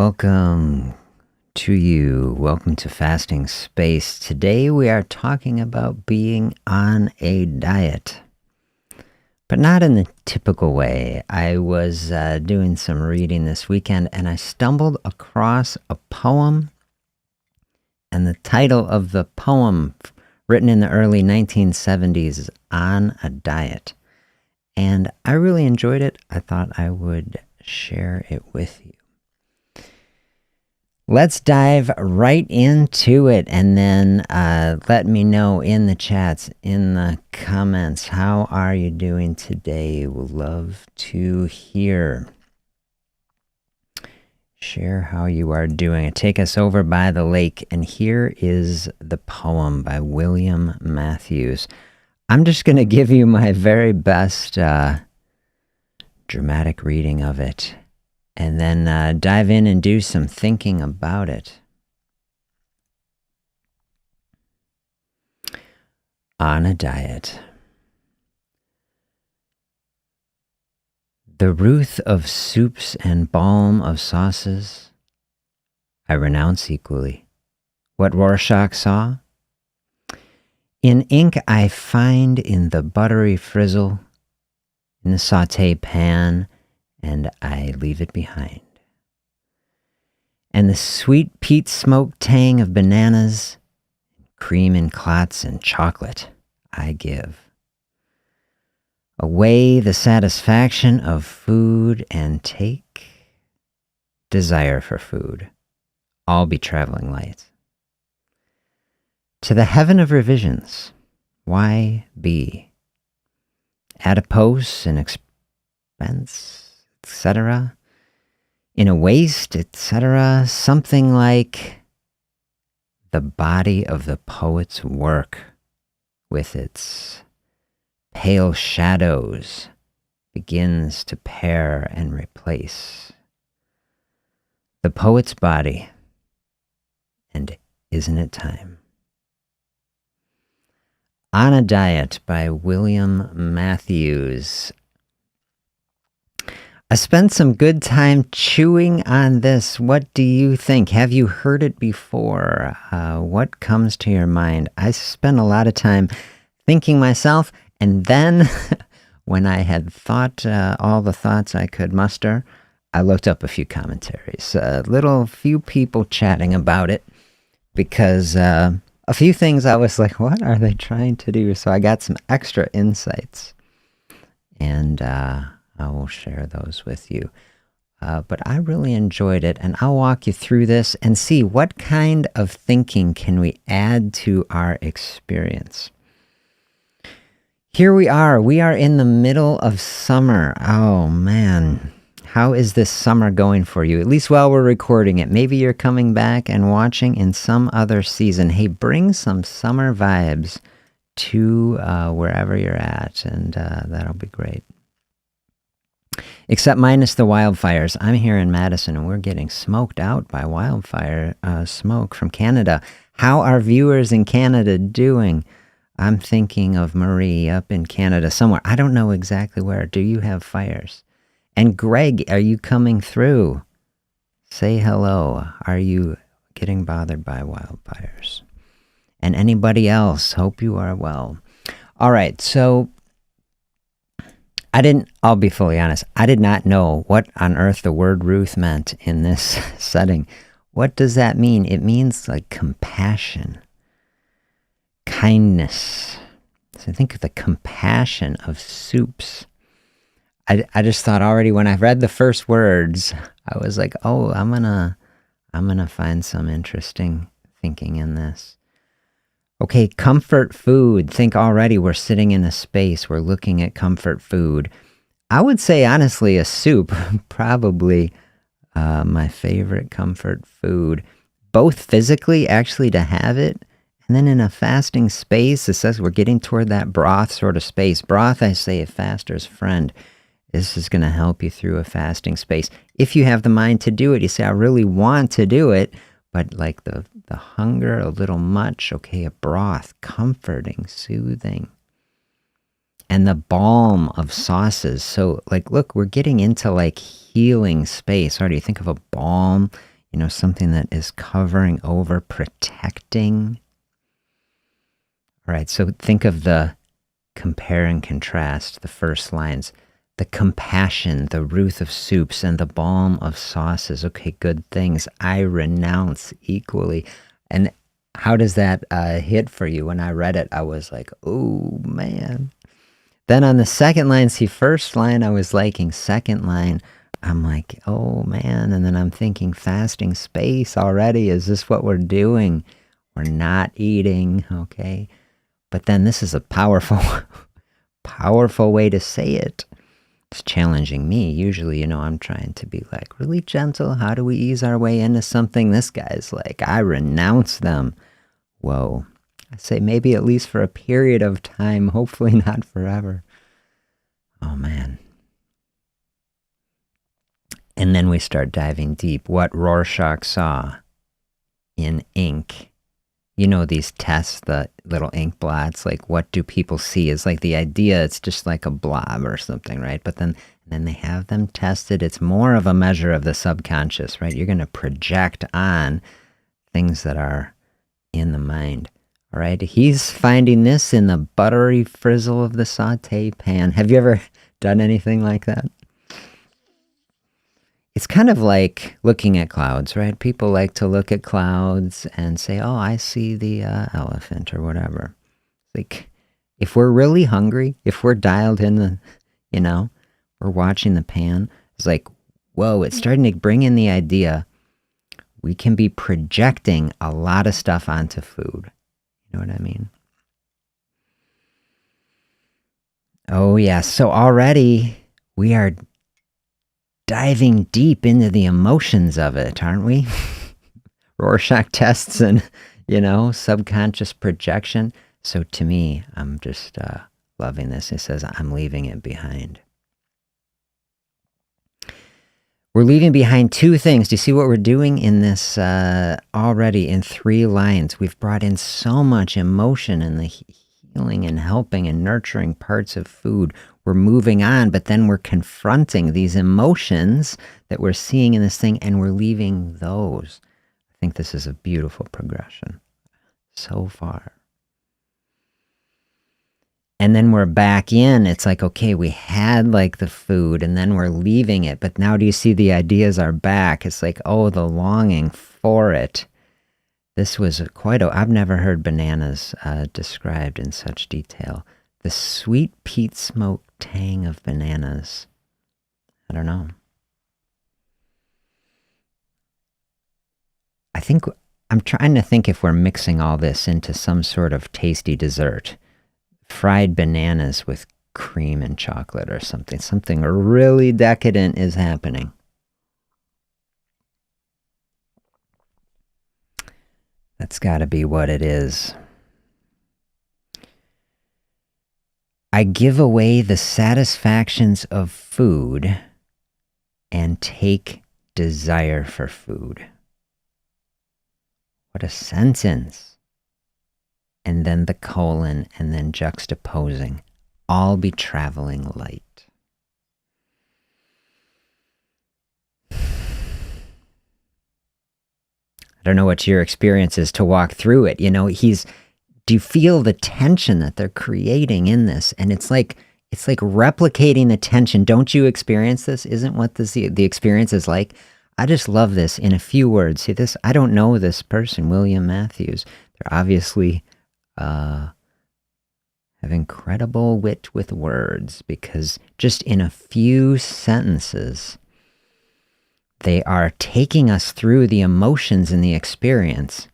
Welcome to you. Welcome to Fasting Space. Today we are talking about being on a diet, but not in the typical way. I was doing some reading this weekend and I stumbled across a poem, and the title of the poem, written in the early 1970s, is On a Diet. And I really enjoyed it. I thought I would share it with you. Let's dive right into it, and then let me know in the chats, in the comments, how are you doing today? We'll love to hear. Share how you are doing. Take us over by the lake, and here is the poem by William Matthews. I'm just going to give you my very best dramatic reading of it, and then dive in and do some thinking about it. On a diet. The Ruth of soups and balm of sauces, I renounce equally. What Rorschach saw? In ink I find in the buttery frizzle, in the sauté pan, and I leave it behind. And the sweet peat smoke tang of bananas, cream in clots and chocolate I give. Away the satisfaction of food, and take desire for food. All be traveling light. To the heaven of revisions, why be? Adipose in expense, etc. In a waste, etc. Something like the body of the poet's work with its pale shadows begins to pair and replace the poet's body. And isn't it time? On a Diet by William Matthews. I spent some good time chewing on this. What do you think? Have you heard it before? What comes to your mind? I spent a lot of time thinking myself, and then when I had thought all the thoughts I could muster, I looked up a few commentaries. Few people chatting about it, because a few things I was like, what are they trying to do? So I got some extra insights, and I will share those with you. But I really enjoyed it, and I'll walk you through this and see what kind of thinking can we add to our experience. Here we are in the middle of summer. Oh man, how is this summer going for you? At least while we're recording it. Maybe you're coming back and watching in some other season. Hey, bring some summer vibes to wherever you're at, and that'll be great. Except minus the wildfires. I'm here in Madison, and we're getting smoked out by wildfire smoke from Canada. How are viewers in Canada doing? I'm thinking of Marie up in Canada somewhere. I don't know exactly where. Do you have fires? And Greg, are you coming through? Say hello. Are you getting bothered by wildfires? And anybody else, hope you are well. All right, so I'll be fully honest, I did not know what on earth the word Ruth meant in this setting. What does that mean? It means like compassion, kindness. So think of the compassion of soups. I just thought already when I read the first words, I was like, oh, I'm gonna find some interesting thinking in this. Okay, comfort food. Think already we're sitting in a space, we're looking at comfort food. I would say honestly a soup, probably my favorite comfort food. Both physically, actually to have it, and then in a fasting space, it says we're getting toward that broth sort of space. Broth, I say, a faster's friend. This is going to help you through a fasting space. If you have the mind to do it, you say, I really want to do it, but like the hunger, a little much. Okay, a broth, comforting, soothing. and the balm of sauces. So like, look, we're getting into like healing space. Already think of a balm, something that is covering over, protecting. All right, so think of the compare and contrast, the first lines. The compassion, the Ruth of soups, and the balm of sauces. Okay, good things. I renounce equally. And how does that hit for you? When I read it, I was like, oh, man. Then on the second line, see, first line I was liking, second line, I'm like, oh, man. And then I'm thinking fasting space already. Is this what we're doing? We're not eating, okay? But then this is a powerful, powerful way to say it. It's challenging me. Usually, I'm trying to be like really gentle. How do we ease our way into something? This guy's like, I renounce them. Whoa. I say maybe at least for a period of time, hopefully not forever. Oh, man. And then we start diving deep. What Rorschach saw in ink. These tests, the little ink blots, like what do people see? Is like the idea, it's just like a blob or something, right? But then they have them tested. It's more of a measure of the subconscious, right? You're going to project on things that are in the mind, all right? He's finding this in the buttery frizzle of the saute pan. Have you ever done anything like that? It's kind of like looking at clouds, right? People like to look at clouds and say, oh, I see the elephant or whatever. Like, if we're really hungry, if we're dialed in we're watching the pan, it's like, whoa, it's starting to bring in the idea we can be projecting a lot of stuff onto food. You know what I mean? Oh, yeah. So already we are diving deep into the emotions of it, aren't we? Rorschach tests and, subconscious projection. So to me, I'm just loving this. It says, I'm leaving it behind. We're leaving behind two things. Do you see what we're doing in this already in 3 lines? We've brought in so much emotion in the healing and helping and nurturing parts of food. We're moving on, but then we're confronting these emotions that we're seeing in this thing, and we're leaving those. I think this is a beautiful progression so far. And then we're back in. It's like, okay, we had like the food, and then we're leaving it. But now do you see the ideas are back? It's like, oh, the longing for it. This was I've never heard bananas described in such detail. The sweet peat smoke tang of bananas. I don't know. I'm trying to think if we're mixing all this into some sort of tasty dessert. Fried bananas with cream and chocolate or something. Something really decadent is happening. That's got to be what it is. I give away the satisfactions of food and take desire for food. What a sentence. And then the colon, and then juxtaposing. All be traveling light. I don't know what your experience is to walk through it. Do you feel the tension that they're creating in this? And it's like replicating the tension. Don't you experience this? Isn't what the experience is like? I just love this in a few words. See this? I don't know this person, William Matthews. They're obviously have incredible wit with words, because just in a few sentences, they are taking us through the emotions in the experience.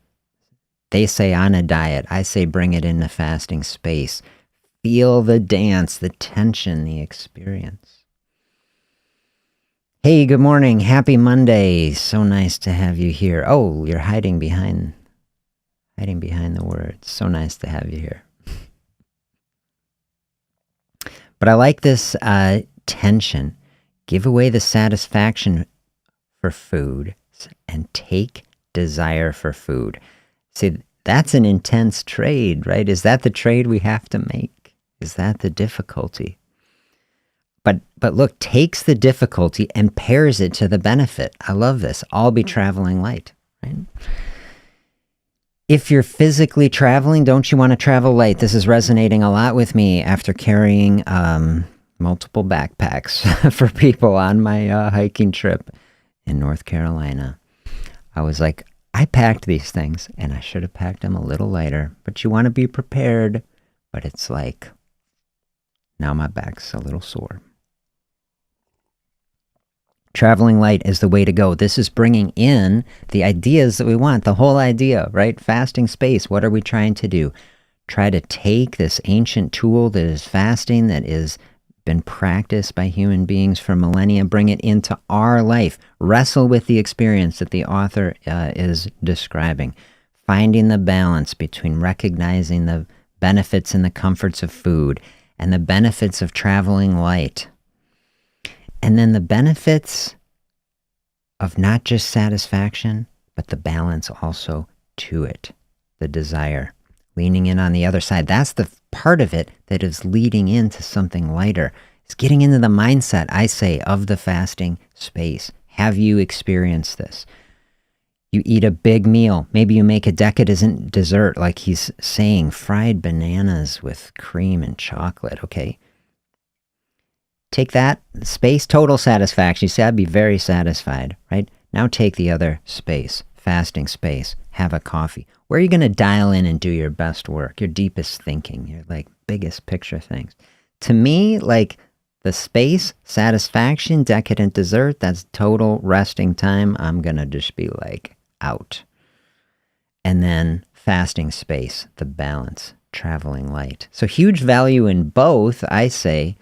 They say on a diet, I say bring it into fasting space. Feel the dance, the tension, the experience. Hey, good morning. Happy Monday. So nice to have you here. Oh, you're hiding behind the words. So nice to have you here. But I like this tension. Give away the satisfaction for food and take desire for food. See, that's an intense trade, right? Is that the trade we have to make? Is that the difficulty? But look, takes the difficulty and pairs it to the benefit. I love this. I'll be traveling light, right? If you're physically traveling, don't you want to travel light? This is resonating a lot with me after carrying multiple backpacks for people on my hiking trip in North Carolina. I was like, I packed these things and I should have packed them a little lighter, but you want to be prepared. But it's like, now my back's a little sore. Traveling light is the way to go. This is bringing in the ideas that we want, the whole idea, right? Fasting space. What are we trying to do? Try to take this ancient tool that is fasting, that is been practiced by human beings for millennia, bring it into our life. Wrestle with the experience that the author is describing. Finding the balance between recognizing the benefits and the comforts of food and the benefits of traveling light. And then the benefits of not just satisfaction, but the balance also to it, the desire, leaning in on the other side. That's the part of it that is leading into something lighter. It's getting into the mindset, I say, of the fasting space. Have you experienced this? You eat a big meal. Maybe you make a decadent dessert, like he's saying, fried bananas with cream and chocolate, okay? Take that space, total satisfaction. You say, I'd be very satisfied, right? Now take the other space, fasting space, have a coffee. Where are you going to dial in and do your best work, your deepest thinking, your like biggest picture things? To me, like the space, satisfaction, decadent dessert, that's total resting time. I'm going to just be like out. And then fasting space, the balance, traveling light. So huge value in both, I say,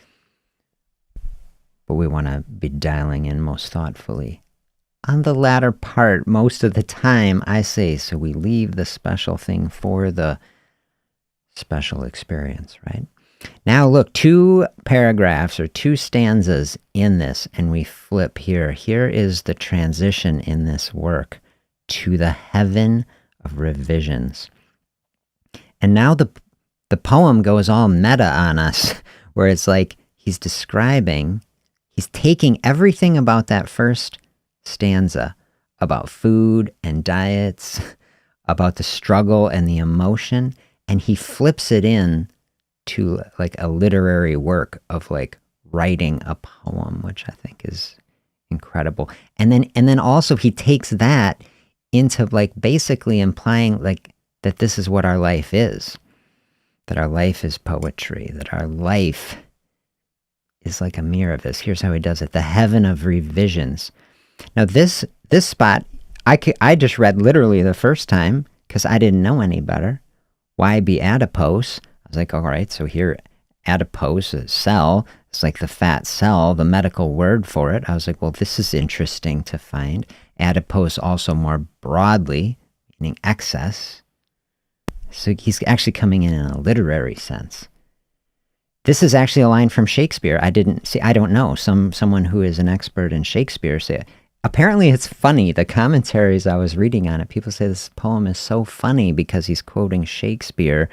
but we want to be dialing in most thoughtfully on the latter part most of the time, I say, so we leave the special thing for the special experience, right? Now look, 2 paragraphs or 2 stanzas in this, and we flip here. Here is the transition in this work to the heaven of revisions. And now the poem goes all meta on us, where it's like he's taking everything about that first stanza, about food and diets, about the struggle and the emotion, and he flips it in to like a literary work of like writing a poem, which I think is incredible. And then also he takes that into like basically implying like that this is what our life is, that our life is poetry, that our life is like a mirror of this. Here's how he does it. The heaven of revisions. Now this spot, I just read literally the first time because I didn't know any better. Why be adipose? I was like, all right, so here, adipose, cell, it's like the fat cell, the medical word for it. I was like, well, this is interesting to find. Adipose also more broadly, meaning excess. So he's actually coming in a literary sense. This is actually a line from Shakespeare. I don't know. Someone who is an expert in Shakespeare say it. Apparently it's funny. The commentaries I was reading on it, people say this poem is so funny because he's quoting Shakespeare.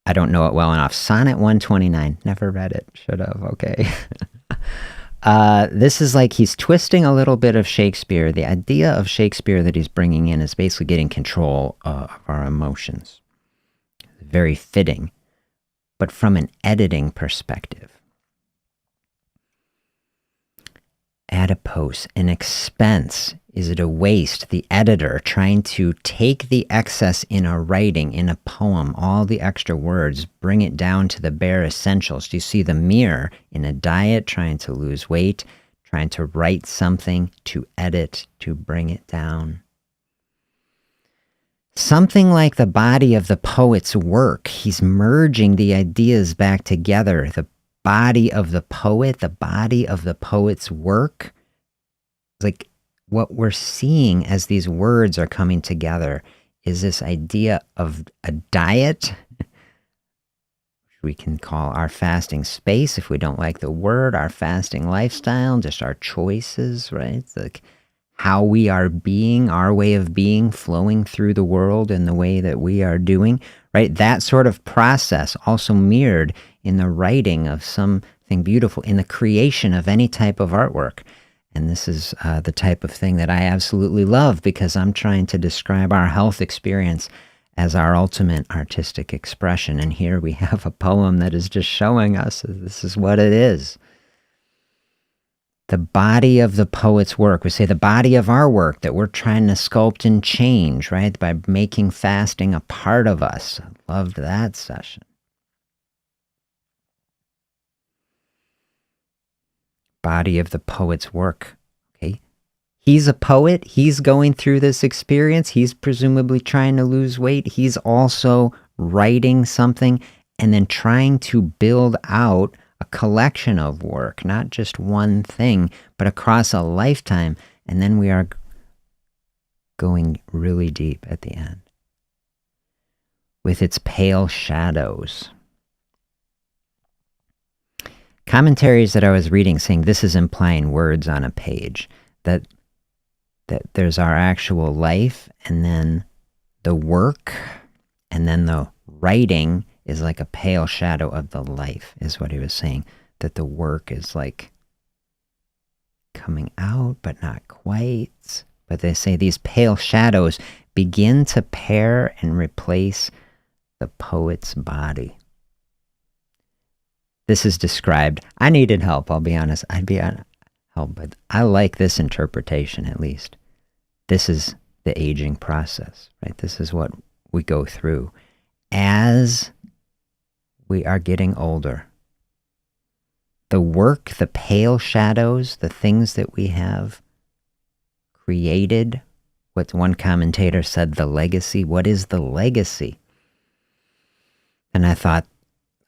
I don't know it well enough. Sonnet 129. Never read it. Should have. Okay. This is like he's twisting a little bit of Shakespeare. The idea of Shakespeare that he's bringing in is basically getting control of our emotions. Very fitting, but from an editing perspective. Adipose, an expense. Is it a waste? The editor trying to take the excess in a writing, in a poem, all the extra words, bring it down to the bare essentials. Do you see the mirror in a diet, trying to lose weight, trying to write something, to edit, to bring it down? Something like the body of the poet's work. He's merging the ideas back together. The body of the poet, the body of the poet's work. Like what we're seeing as these words are coming together is this idea of a diet, which we can call our fasting space if we don't like the word, our fasting lifestyle, just our choices, right? It's like how we are being, our way of being, flowing through the world in the way that we are doing, right? That sort of process also mirrored in the writing of something beautiful, in the creation of any type of artwork. And this is the type of thing that I absolutely love, because I'm trying to describe our health experience as our ultimate artistic expression. And here we have a poem that is just showing us that this is what it is. The body of the poet's work, we say the body of our work that we're trying to sculpt and change, right? By making fasting a part of us. I loved that session. Body of the poet's work, okay? He's a poet. He's going through this experience. He's presumably trying to lose weight. He's also writing something and then trying to build out a collection of work, not just one thing, but across a lifetime. And then we are going really deep at the end with its pale shadows. Commentaries that I was reading saying this is implying words on a page, that there's our actual life, and then the work, and then the writing is like a pale shadow of the life, is what he was saying. That the work is like coming out, but not quite. But they say these pale shadows begin to pair and replace the poet's body. This is described. I needed help, I'll be honest. I'd be on help, but I like this interpretation at least. This is the aging process, right? This is what we go through as we are getting older. The work, the pale shadows, the things that we have created, what one commentator said, the legacy. What is the legacy? And I thought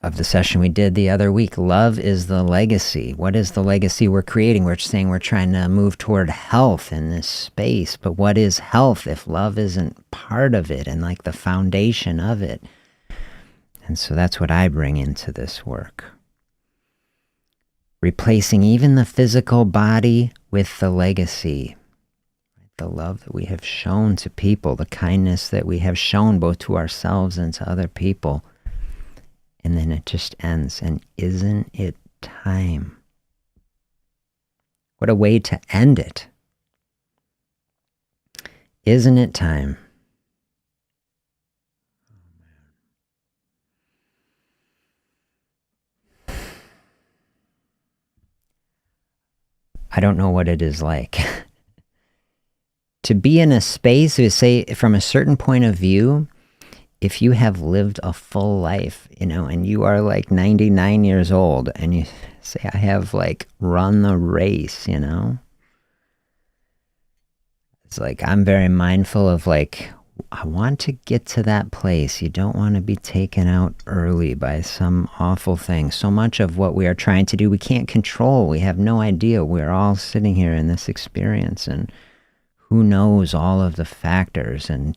of the session we did the other week. Love is the legacy. What is the legacy we're creating? We're saying we're trying to move toward health in this space. But what is health if love isn't part of it and like the foundation of it? And so that's what I bring into this work. Replacing even the physical body with the legacy. The love that we have shown to people, the kindness that we have shown both to ourselves and to other people. And then it just ends. And isn't it time? What a way to end it. Isn't it time? I don't know what it is like to be in a space, we say from a certain point of view, if you have lived a full life, and you are like 99 years old and you say, I have like run the race, it's like, I'm very mindful of like, I want to get to that place. You don't want to be taken out early by some awful thing. So much of what we are trying to do, we can't control. We have no idea. We're all sitting here in this experience, and who knows all of the factors and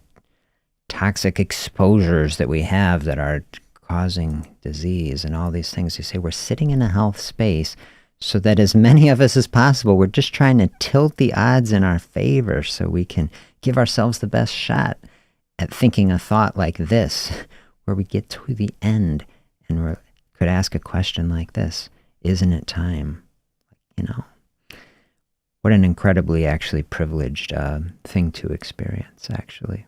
toxic exposures that we have that are causing disease and all these things. You say we're sitting in a health space so that as many of us as possible, we're just trying to tilt the odds in our favor so we can give ourselves the best shot at thinking a thought like this, where we get to the end and we could ask a question like this: isn't it time? What an incredibly actually privileged thing to experience, actually.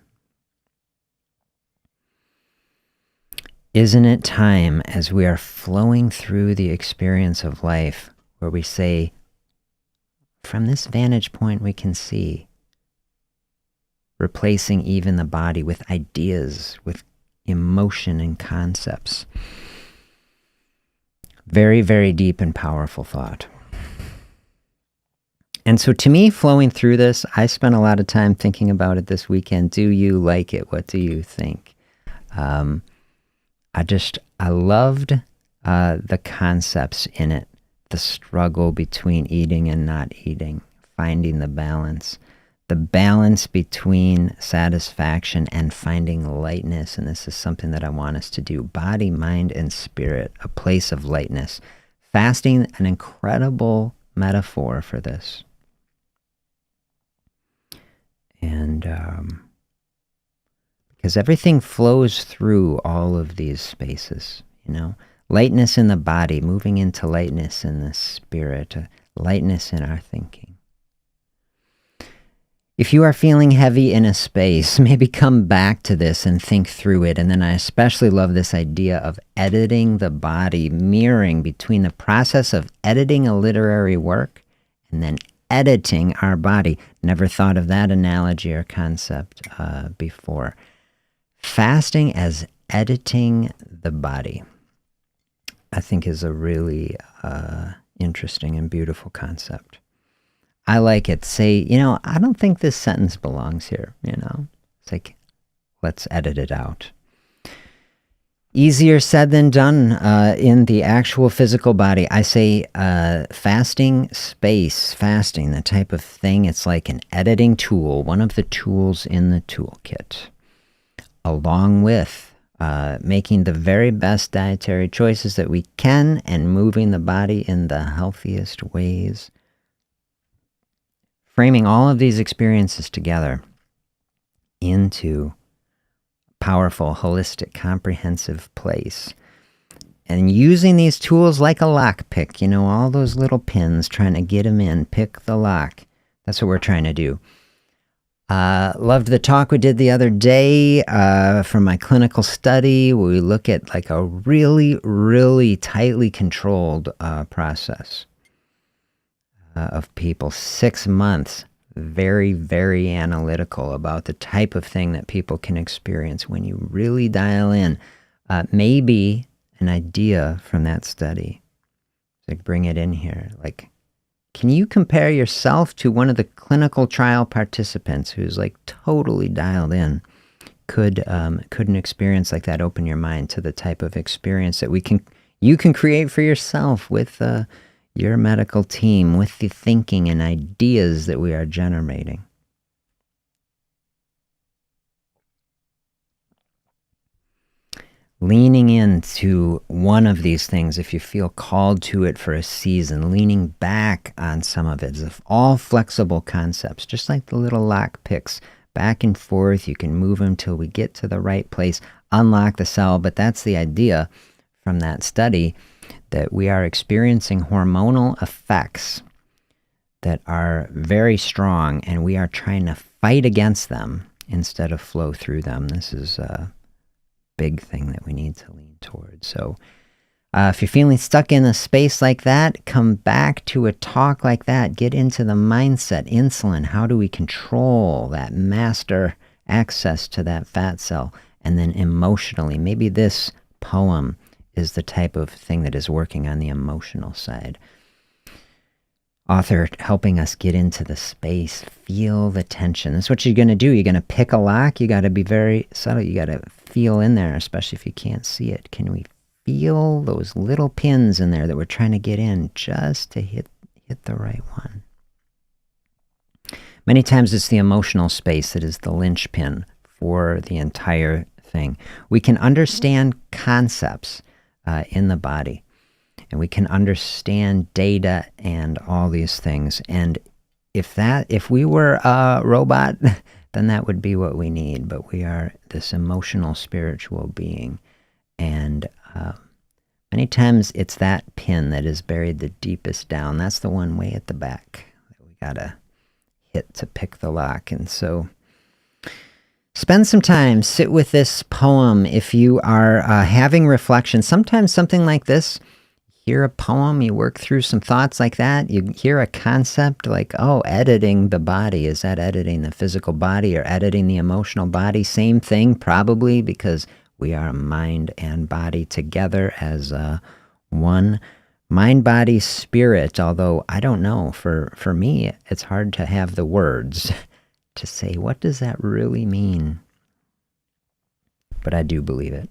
Isn't it time, as we are flowing through the experience of life, where we say, from this vantage point we can see, replacing even the body with ideas, with emotion and concepts. Very, very deep and powerful thought. And so to me, flowing through this, I spent a lot of time thinking about it this weekend. Do you like it? What do you think? I loved the concepts in it. The struggle between eating and not eating, finding the balance between satisfaction and finding lightness. And this is something that I want us to do. Body, mind, and spirit, a place of lightness. Fasting, an incredible metaphor for this. And because everything flows through all of these spaces, lightness in the body, moving into lightness in the spirit, lightness in our thinking. If you are feeling heavy in a space, maybe come back to this and think through it. And then I especially love this idea of editing the body, mirroring between the process of editing a literary work and then editing our body. Never thought of that analogy or concept before. Fasting as editing the body, I think, is a really interesting and beautiful concept. I like it. Say, I don't think this sentence belongs here, It's like, let's edit it out. Easier said than done in the actual physical body. I say fasting, the type of thing. It's like an editing tool, one of the tools in the toolkit, along with making the very best dietary choices that we can and moving the body in the healthiest ways. Framing all of these experiences together into a powerful, holistic, comprehensive place. And using these tools like a lockpick, all those little pins, trying to get them in, pick the lock. That's what we're trying to do. Loved the talk we did the other day from my clinical study, where we look at like a really, really tightly controlled process of people. 6 months, very, very analytical about the type of thing that people can experience when you really dial in. Maybe an idea from that study, like bring it in here. Like, can you compare yourself to one of the clinical trial participants who's like totally dialed in? Could an experience like that open your mind to the type of experience that you can create for yourself with your medical team, with the thinking and ideas that we are generating? Leaning into one of these things, if you feel called to it for a season, leaning back on some of it, is all flexible concepts, just like the little lock picks, back and forth. You can move them till we get to the right place, unlock the cell. But that's the idea from that study, that we are experiencing hormonal effects that are very strong, and we are trying to fight against them instead of flow through them. This is a big thing that we need to lean towards. So if you're feeling stuck in a space like that, come back to a talk like that. Get into the mindset. Insulin, how do we control that master access to that fat cell? And then emotionally, maybe this poem is the type of thing that is working on the emotional side. Author helping us get into the space, feel the tension. That's what you're going to do. You're going to pick a lock. You got to be very subtle. You got to feel in there, especially if you can't see it. Can we feel those little pins in there that we're trying to get in just to hit the right one? Many times it's the emotional space that is the linchpin for the entire thing. We can understand concepts in the body, and we can understand data and all these things. And if we were a robot, then that would be what we need. But we are this emotional, spiritual being. And many times it's that pin that is buried the deepest down. That's the one way at the back that we gotta hit to pick the lock. And so spend some time, sit with this poem. If you are having reflection, sometimes something like this, hear a poem, you work through some thoughts like that, you hear a concept like, oh, editing the body. Is that editing the physical body or editing the emotional body? Same thing, probably, because we are mind and body together as one. Mind, body, spirit, although I don't know, for me, it's hard to have the words to say, what does that really mean? But I do believe it.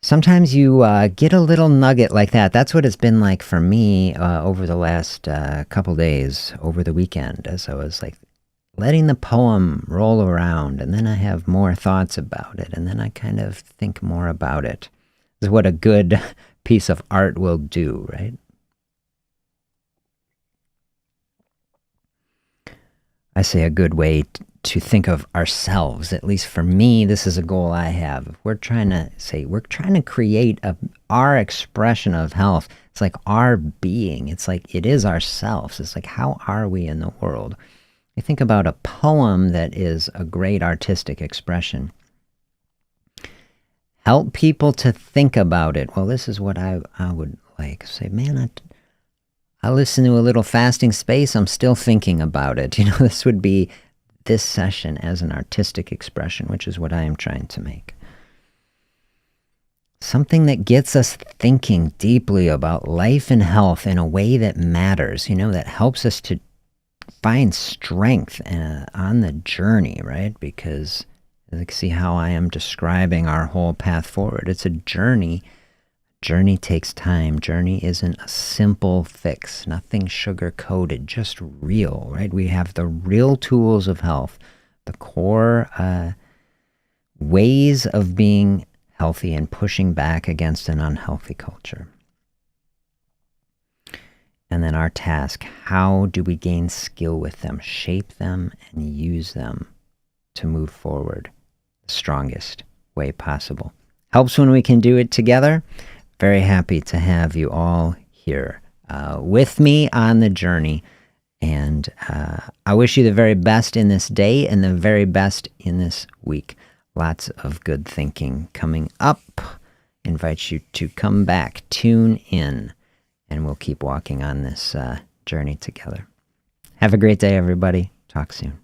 Sometimes you get a little nugget like that. That's what it's been like for me over the last couple days, over the weekend, as I was like letting the poem roll around, and then I have more thoughts about it, and then I kind of think more about it. This is what a good piece of art will do, right? I say a good way to think of ourselves. At least for me, this is a goal I have. If we're trying to create our expression of health. It's like our being. It's like it is ourselves. It's like, how are we in the world? You think about a poem that is a great artistic expression. Help people to think about it. Well, this is what I would like. Say, man, I listen to a little fasting space. I'm still thinking about it. This would be this session as an artistic expression, which is what I am trying to make. Something that gets us thinking deeply about life and health in a way that matters, that helps us to find strength on the journey, right? Because see how I am describing our whole path forward. It's a journey. Journey takes time. Journey isn't a simple fix, nothing sugar-coated, just real, right? We have the real tools of health, the core ways of being healthy and pushing back against an unhealthy culture. And then our task, how do we gain skill with them, shape them, and use them to move forward the strongest way possible? Helps when we can do it together. Very happy to have you all here with me on the journey. And I wish you the very best in this day and the very best in this week. Lots of good thinking coming up. Invite you to come back, tune in, and we'll keep walking on this journey together. Have a great day, everybody. Talk soon.